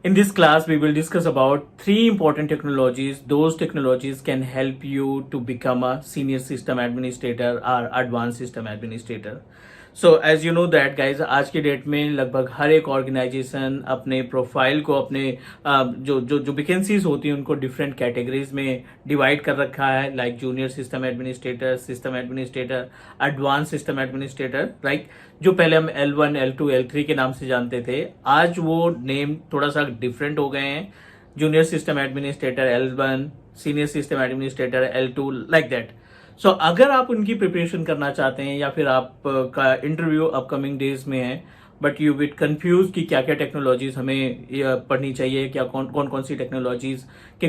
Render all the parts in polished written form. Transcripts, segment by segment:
In this class, we will discuss about three important technologies. Those technologies can help you to become a senior system administrator or advanced system administrator. So as you know that guys, आज के date में लगभग हर एक organisation अपने profile को अपने जो जो जो वैकेंसीज होती हैं उनको डिफरेंट कैटेगरीज में डिवाइड कर रखा है, like junior system administrator, advance system administrator, right. जो पहले हम L1, L2, L3 के नाम से जानते थे, आज वो नेम थोड़ा सा डिफरेंट हो गए हैं। Junior system administrator L1, senior system administrator L2, like that. So अगर आप उनकी प्रिपरेशन करना चाहते हैं या फिर आप का इंटरव्यू अपकमिंग डेज में है, बट यू विट कंफ्यूज कि क्या क्या टेक्नोलॉजीज हमें पढ़नी चाहिए, क्या कौन कौन सी टेक्नोलॉजीज के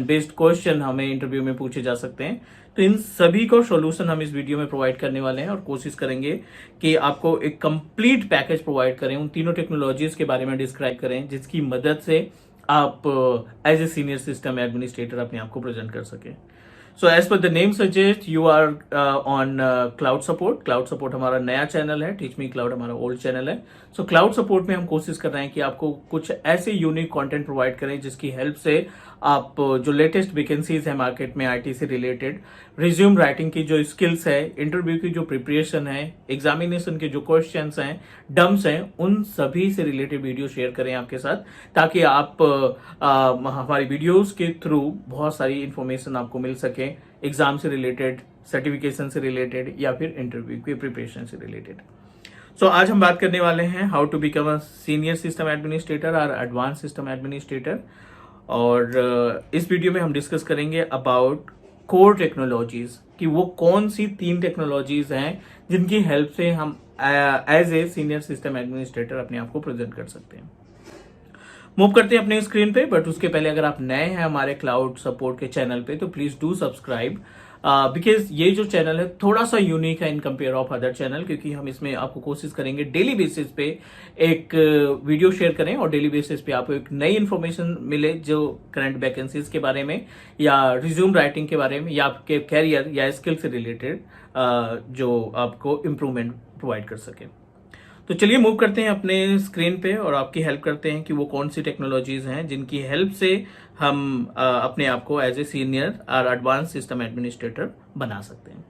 बेस्ड क्वेश्चन हमें इंटरव्यू में पूछे जा सकते हैं, तो इन सभी को सॉल्यूशन हम इस वीडियो में प्रोवाइड करने वाले हैं और कोशिश करेंगे कि आपको एक कंप्लीट पैकेज प्रोवाइड करें, उन तीनों टेक्नोलॉजीज के बारे में डिस्क्राइब करें जिसकी मदद से आप as a senior system administrator अपने आप को प्रेजेंट कर सकें। So as per the name suggest, you are on cloud support. Cloud support हमारा नया चैनल है, टीच मी क्लाउड हमारा ओल्ड चैनल है। सो क्लाउड सपोर्ट में हम कोशिश कर रहे हैं कि आपको कुछ ऐसे यूनिक कंटेंट प्रोवाइड करें जिसकी हेल्प से आप जो लेटेस्ट वैकेंसीज है मार्केट में आईटी से रिलेटेड, रिज्यूम राइटिंग की जो स्किल्स है, इंटरव्यू की जो प्रिपरेशन है, एग्जामिनेशन के जो क्वेश्चंस हैं, डम्स हैं, उन सभी से रिलेटेड वीडियो शेयर करें आपके साथ, ताकि आप हमारी वीडियोस के थ्रू बहुत सारी इंफॉर्मेशन आपको मिल सके एग्जाम से रिलेटेड, सर्टिफिकेशन से रिलेटेड या फिर इंटरव्यू की प्रिपरेशन से रिलेटेड। सो आज हम बात करने वाले हैं how to become a senior system administrator और एडवांस सिस्टम एडमिनिस्ट्रेटर। और इस वीडियो में हम डिस्कस करेंगे अबाउट कोर टेक्नोलॉजीज, कि वो कौन सी 3 टेक्नोलॉजीज हैं जिनकी हेल्प से हम as a senior system administrator अपने आप को प्रेजेंट कर सकते हैं। मूव करते हैं अपने स्क्रीन पे, बट उसके पहले अगर आप नए हैं हमारे क्लाउड सपोर्ट के चैनल पे तो प्लीज डू सब्सक्राइब, बिकॉज ये जो चैनल है थोड़ा सा यूनिक है in compare of other channel, क्योंकि हम इसमें आपको कोशिश करेंगे डेली बेसिस पे एक वीडियो शेयर करें और डेली बेसिस पे आपको एक नई इन्फॉर्मेशन मिले जो करंट वैकेंसीज के बारे में या रिज्यूम राइटिंग के बारे में या आपके कैरियर या स्किल से रिलेटेड जो आपको इम्प्रूवमेंट प्रोवाइड कर सके। तो चलिए मूव करते हैं अपने स्क्रीन पे और आपकी हेल्प करते हैं कि वो कौन सी टेक्नोलॉजीज हैं जिनकी हेल्प से हम अपने आप को एज ए सीनियर और एडवांस सिस्टम एडमिनिस्ट्रेटर बना सकते हैं।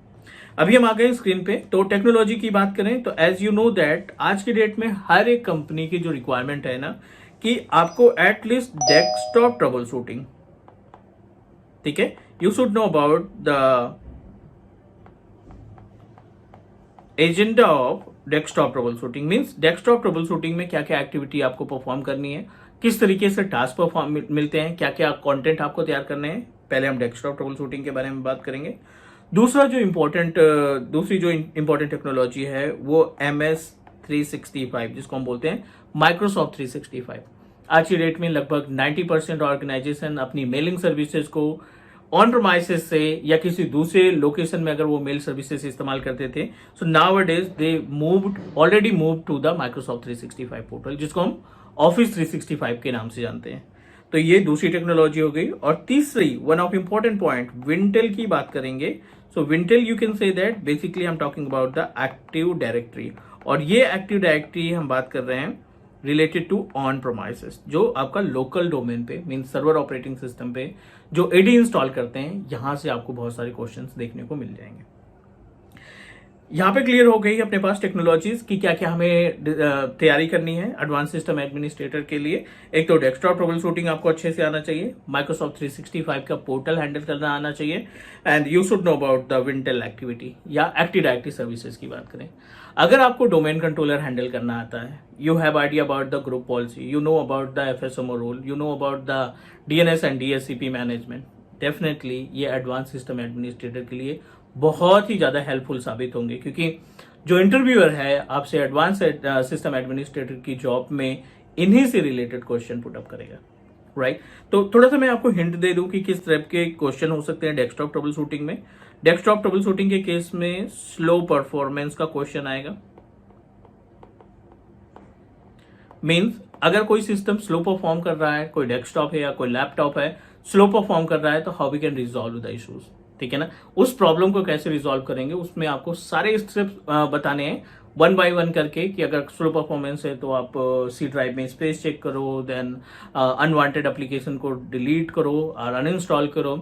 अभी हम आ गए स्क्रीन पे। तो टेक्नोलॉजी की बात करें तो एज यू नो दैट आज की डेट में हर एक कंपनी की जो रिक्वायरमेंट है ना, कि आपको एटलीस्ट डेस्कटॉप ट्रबल शूटिंग, ठीक है, you should know about the agenda of desktop trouble shooting. Means desktop trouble shooting में क्या क्या एक्टिविटी आपको परफॉर्म करनी है, किस तरीके से टास्क परफॉर्म मिलते हैं, क्या क्या कंटेंट आपको तैयार करने हैं, पहले हम डेस्कटॉप ट्रबल शूटिंग के बारे में बात करेंगे। दूसरी जो इम्पोर्टेंट टेक्नोलॉजी है वो MS 365, जिसको हम बोलते हैं माइक्रोसॉफ्ट 365। आज की डेट में लगभग 90% ऑर्गेनाइजेशन अपनी मेलिंग सर्विसेज को ऑन प्रोमाइसेस से या किसी दूसरे लोकेशन में अगर वो मेल सर्विसेज इस्तेमाल करते थे, so nowadays they already move to the Microsoft 365 portal, जिसको हम ऑफिस 365 के नाम से जानते हैं। तो ये दूसरी टेक्नोलॉजी हो गई। और तीसरी, one of important point, Wintel की बात करेंगे। So Wintel you can say that basically I am talking about the active directory, और ये एक्टिव डायरेक्टरी हम बात कर रहे हैं रिलेटेड टू ऑन प्रोमाइसेस, जो आपका लोकल डोमेन पे मीन सर्वर ऑपरेटिंग सिस्टम पे जो एडी इंस्टॉल करते हैं, यहां से आपको बहुत सारे क्वेश्चंस देखने को मिल जाएंगे। यहाँ पे क्लियर हो गई अपने पास टेक्नोलॉजीज की क्या क्या हमें तैयारी करनी है एडवांस सिस्टम एडमिनिस्ट्रेटर के लिए। एक तो डेस्कटॉप ट्रबल शूटिंग आपको अच्छे से आना चाहिए, माइक्रोसॉफ्ट 365 का पोर्टल हैंडल करना आना चाहिए, and you should know about the Wintel activity या एक्टिव डायरेक्टरी सर्विसेज की बात करें। अगर आपको डोमेन कंट्रोलर हैंडल करना आता है, you have idea about the group policy, you know about the FSMO role, you know about the DNS and DSCP management, definitely ये एडवांस सिस्टम एडमिनिस्ट्रेटर के लिए बहुत ही ज्यादा हेल्पफुल साबित होंगे, क्योंकि जो इंटरव्यूअर है आपसे एडवांस सिस्टम एडमिनिस्ट्रेटर की जॉब में इन्हीं से रिलेटेड क्वेश्चन पुट अप करेगा, राइट। तो थोड़ा सा मैं आपको हिंट दे दूं कि किस तरह के क्वेश्चन हो सकते हैं डेस्कटॉप ट्रबल शूटिंग में। डेस्कटॉप ट्रबल शूटिंग के केस में स्लो परफॉर्मेंस का क्वेश्चन आएगा। मीन्स अगर कोई सिस्टम स्लो परफॉर्म कर रहा है, कोई डेस्कटॉप है या कोई लैपटॉप है स्लो परफॉर्म कर रहा है, तो how we can resolve the issues, ठीक है ना। उस प्रॉब्लम को कैसे रिजॉल्व करेंगे, उसमें आपको सारे स्टेप्स बताने हैं वन बाय वन करके कि अगर स्लो परफॉर्मेंस है तो आप सी ड्राइव में स्पेस चेक करो, देन अनवांटेड एप्लीकेशन को डिलीट करो और अनइंस्टॉल करो,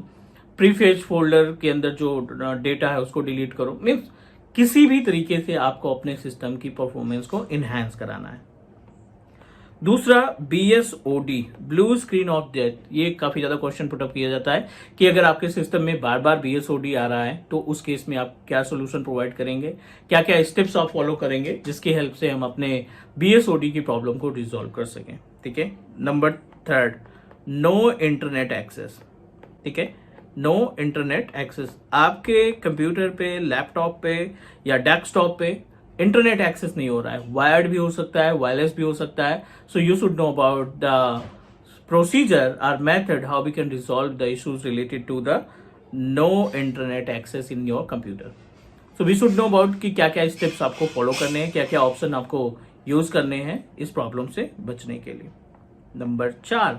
प्रीफेच फोल्डर के अंदर जो डेटा है उसको डिलीट करो। मीन्स किसी भी तरीके से आपको अपने सिस्टम की परफॉर्मेंस को इनहेंस कराना है। दूसरा BSOD, blue screen of death, ये काफी ज्यादा क्वेश्चन पुटअप किया जाता है कि अगर आपके सिस्टम में बार बार BSOD आ रहा है तो उस केस में आप क्या सोल्यूशन प्रोवाइड करेंगे, क्या क्या स्टेप्स आप फॉलो करेंगे जिसकी हेल्प से हम अपने BSOD की प्रॉब्लम को रिजॉल्व कर सकें। ठीक है। Number third, no internet access. ठीक है, नो इंटरनेट एक्सेस, आपके कंप्यूटर पे, लैपटॉप पे या डेस्कटॉप पे इंटरनेट एक्सेस नहीं हो रहा है, वायर्ड भी हो सकता है, वायरलेस भी हो सकता है। So you should know about the procedure और method how we can resolve the issues related to the no internet access in your computer. So we should know about कि क्या क्या स्टेप्स आपको फॉलो करने हैं, क्या क्या ऑप्शन आपको यूज करने हैं इस प्रॉब्लम से बचने के लिए। Number 4,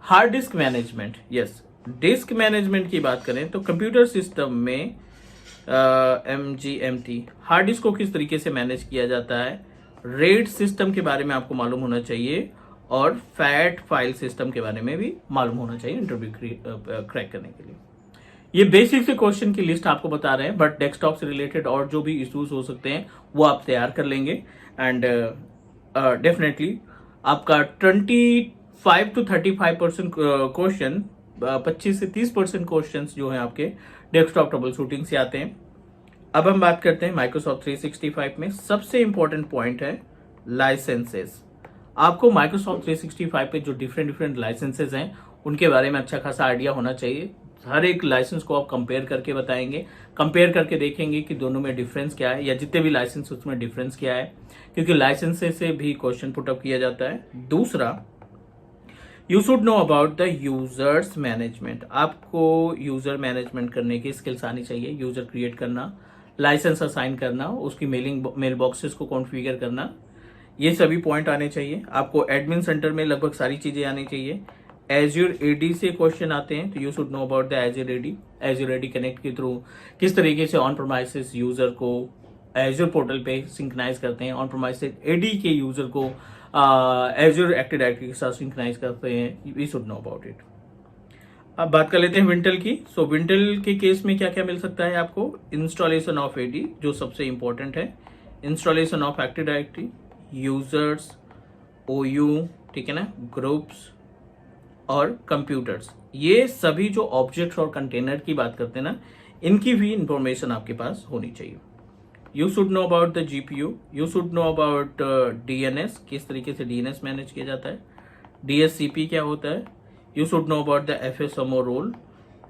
hard disk management. Yes, disc management की बात करें तो कंप्यूटर सिस्टम में MGMT हार्ड डिस्क को किस तरीके से मैनेज किया जाता है, रेड सिस्टम के बारे में आपको मालूम होना चाहिए और फैट फाइल सिस्टम के बारे में भी मालूम होना चाहिए इंटरव्यू क्रैक करने के लिए। ये बेसिक से क्वेश्चन की लिस्ट आपको बता रहे हैं, बट डेस्कटॉप से रिलेटेड और जो भी इश्यूज हो सकते हैं वो आप तैयार कर लेंगे एंड डेफिनेटली आपका 25 to 35% क्वेश्चन, 25 से 30% क्वेश्चन जो है आपके डेस्कटॉप ट्रबल शूटिंग से आते हैं। अब हम बात करते हैं माइक्रोसॉफ्ट 365 में सबसे इंपॉर्टेंट पॉइंट है लाइसेंसेस। आपको माइक्रोसॉफ्ट 365 पे जो डिफरेंट लाइसेंसेस हैं उनके बारे में अच्छा खासा आइडिया होना चाहिए। हर एक लाइसेंस को आप कंपेयर करके बताएंगे, कंपेयर करके देखेंगे कि दोनों में डिफरेंस क्या है या जितने भी लाइसेंस उसमें डिफरेंस क्या है, क्योंकि लाइसेंसेस से भी क्वेश्चन पुटअप किया जाता है। दूसरा, you should know about the users management. आपको यूजर मैनेजमेंट करने की स्किल्स आनी चाहिए, यूजर क्रिएट करना, लाइसेंस असाइन करना, उसकी मेल बॉक्सेस को कॉन्फ़िगर करना, ये सभी पॉइंट आने चाहिए। आपको एडमिन सेंटर में लगभग सारी चीजें आनी चाहिए। एज्योर AD से क्वेश्चन आते हैं तो you should know about the Azure AD। Azure AD connect के थ्रू किस तरीके से ऑन प्रोमाइसेस यूजर को एज्योर पोर्टल पे सिंक्रोनाइज करते हैं, ऑन प्रोमाइसेस AD के यूजर को एज्योर एक्टिव डायरेक्टरी के साथ सिंक्रोनाइज करते हैं, we should know about it. अब बात कर लेते हैं विंटल की। सो विंटल के केस में क्या क्या मिल सकता है आपको, इंस्टॉलेशन ऑफ AD जो सबसे इंपॉर्टेंट है, installation of active directory, users, OU, ठीक है ना, ग्रुप्स और कंप्यूटर्स, ये सभी जो ऑब्जेक्ट्स और कंटेनर की बात करते हैं ना, इनकी भी इंफॉर्मेशन आपके पास होनी चाहिए। You should know about the GPU, you should know about DNS, किस तरीके से DNS मैनेज किया जाता है, DSCP क्या होता है, you should know about the FSMO role.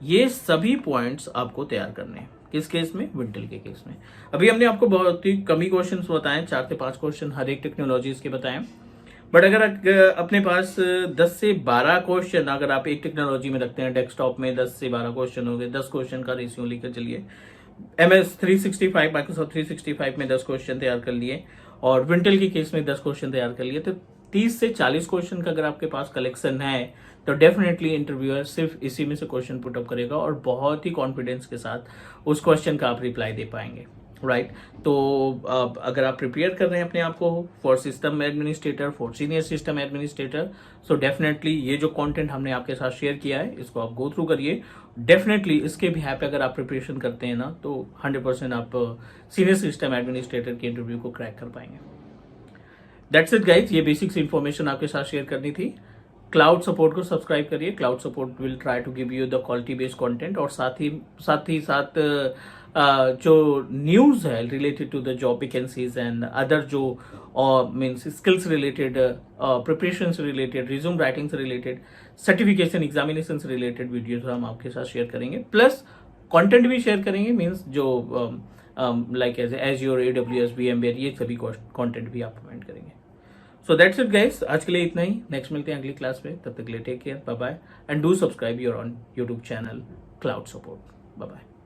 ये सभी पॉइंट्स आपको तैयार करने हैं किस केस में, विंटल के केस में। अभी हमने आपको बहुत ही कम ही क्वेश्चन बताए, 4 से 5 क्वेश्चन हर एक टेक्नोलॉजीज के बताएं, बट अगर अपने पास 10 से 12 क्वेश्चन अगर आप एक टेक्नोलॉजी में रखते हैं, डेस्कटॉप में 10 से 12 क्वेश्चन हो गए, 10 क्वेश्चन का रेशियो लेकर चलिए। MS 365 माइक्रोसॉफ्ट 365 में 10 क्वेश्चन तैयार कर लिए और विंटल के केस में 10 क्वेश्चन तैयार कर लिए, तो 30 से 40 क्वेश्चन का अगर आपके पास कलेक्शन है तो डेफिनेटली इंटरव्यूअर सिर्फ इसी में से क्वेश्चन पुटअप करेगा और बहुत ही कॉन्फिडेंस के साथ उस क्वेश्चन का आप रिप्लाई दे पाएंगे, राइट। तो अगर आप प्रिपेयर कर रहे हैं अपने आप को for system administrator, for senior system administrator, so definitely ये जो कंटेंट हमने आपके साथ शेयर किया है इसको आप गो थ्रू करिए। डेफिनेटली इसके भी पे अगर आप प्रिपरेशन करते हैं ना तो 100% आप सीनियर सिस्टम एडमिनिस्ट्रेटर के इंटरव्यू को क्रैक कर पाएंगे। दैट्स इट गाइज, ये बेसिक्स इन्फॉर्मेशन आपके साथ शेयर करनी थी। क्लाउड सपोर्ट को सब्सक्राइब करिए, cloud support will try to give you the quality based content और साथ जो न्यूज है related to the job vacancies and other जो मीन्स स्किल्स रिलेटेड, प्रिपरेशन से रिलेटेड, रिज्यूम राइटिंग से रिलेटेड, सर्टिफिकेशन एग्जामिनेशन से रिलेटेड वीडियोज हम आपके साथ शेयर करेंगे, प्लस कंटेंट भी शेयर करेंगे, मीन्स जो लाइक एज़्योर, AWS, VMware, ये सभी कंटेंट भी आप प्रोवाइड करेंगे। सो दैट्स इट गाइस, आज के लिए इतना ही। नेक्स्ट मिलते हैं अगली क्लास में, तब तक के लिए take care, bye bye and do subscribe your on YouTube channel cloud support. Bye bye.